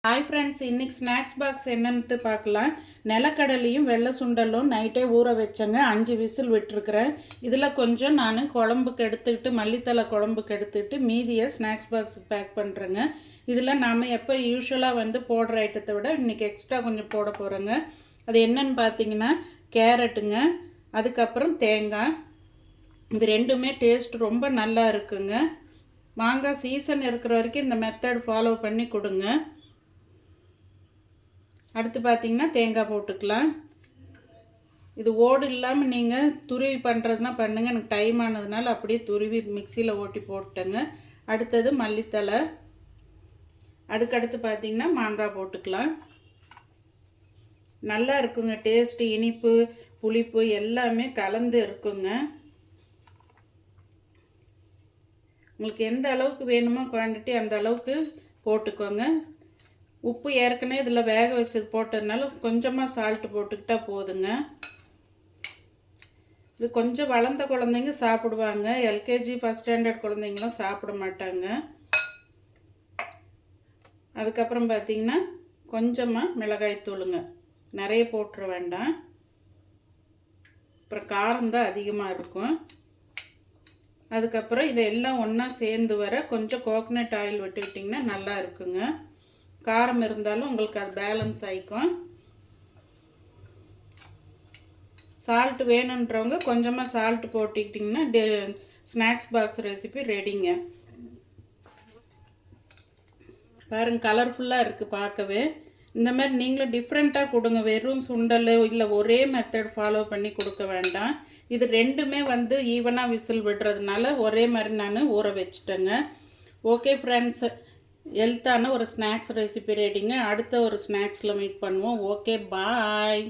Hi friends, இன்றைக்கி snacks box என்னன்ட்டு பார்க்கலாம். நிலக்கடலையும் வெள்ளை சுண்டலும் நைட்டே ஊற வச்சேங்க. 5 விசில் விட்டுருக்குறேன். இதில் கொஞ்சம் நான் குழம்புக்கு எடுத்துக்கிட்டு மல்லித்தலை குழம்புக்கு எடுத்துக்கிட்டு மீதியை ஸ்நாக்ஸ் பாக்ஸுக்கு பேக் பண்ணுறேங்க. இதில் நாம் எப்போ யூஸ்வலாக போடுற ஐட்டத்தை விட இன்றைக்கி எக்ஸ்ட்ரா கொஞ்சம் போட போகிறேங்க. அது என்னன்னு பார்த்தீங்கன்னா கேரட்டுங்க, அதுக்கப்புறம் தேங்காய். இது ரெண்டுமே டேஸ்ட் ரொம்ப நல்லா இருக்குங்க. மாங்காய் சீசன் இருக்கிற வரைக்கும் இந்த மெத்தட் ஃபாலோ பண்ணி கொடுங்க. அடுத்து பார்த்திங்கன்னா தேங்காய் போட்டுக்கலாம். இது ஓடு இல்லாமல் நீங்கள் துருவி பண்ணுறதுனா பண்ணுங்கள். எனக்கு டைம் ஆனதுனால அப்படியே துருவி மிக்சியில் ஓட்டி போட்டேங்க. அடுத்தது மல்லித்தலை, அதுக்கடுத்து பார்த்திங்கன்னா மாங்காய் போட்டுக்கலாம். நல்லா இருக்குங்க. டேஸ்ட்டு, இனிப்பு, புளிப்பு எல்லாமே கலந்து இருக்குங்க. உங்களுக்கு எந்த அளவுக்கு வேணுமோ குவான்டிட்டி அந்த அளவுக்கு போட்டுக்கோங்க. உப்பு ஏற்கனவே இதில் வேக வச்சது போட்டதுனால கொஞ்சமாக சால்ட்டு போட்டுக்கிட்டால் போதுங்க. இது கொஞ்சம் வளர்ந்த குழந்தைங்க சாப்பிடுவாங்க. எல்கேஜி ஃபஸ்ட் ஸ்டாண்டர்ட் குழந்தைங்களாம் சாப்பிட மாட்டாங்க. அதுக்கப்புறம் பார்த்திங்கன்னா கொஞ்சமாக மிளகாய் தூளுங்க, நிறைய போட்டுற வேண்டாம். அப்புறம் காரம் தான் அதிகமாக இருக்கும். அதுக்கப்புறம் இதெல்லாம் ஒன்றா சேர்ந்து வர கொஞ்சம் கோகனட் ஆயில் விட்டுக்கிட்டிங்கன்னா நல்லா இருக்குங்க. காரம் இருந்தாலும் உங்களுக்கு அது பேலன்ஸ் ஆகிக்கும். சால்ட் வேணுன்றவங்க கொஞ்சமாக சால்ட் போட்டுக்கிட்டிங்கன்னா ஸ்நாக்ஸ் பாக்ஸ் ரெசிபி ரெடிங்க. பாருங்கள், கலர்ஃபுல்லாக இருக்குது பார்க்கவே. இந்த மாதிரி நீங்களும் டிஃப்ரெண்ட்டாக கொடுங்க. வெறும் சுண்டல் இல்லை ஒரே மெத்தட் ஃபாலோ பண்ணி கொடுக்க வேண்டாம். இது ரெண்டுமே ஈவனாக விசில் விடுறதுனால ஒரே மாதிரி நான் ஊற வச்சுட்டேங்க. ஓகே ஃப்ரெண்ட்ஸ், ஹெல்த்தான ஒரு ஸ்நாக்ஸ் ரெசிபி ரெடிங்க. அடுத்த ஒரு ஸ்நாக்ஸில் மீட் பண்ணுவோம். ஓகே, பாய்.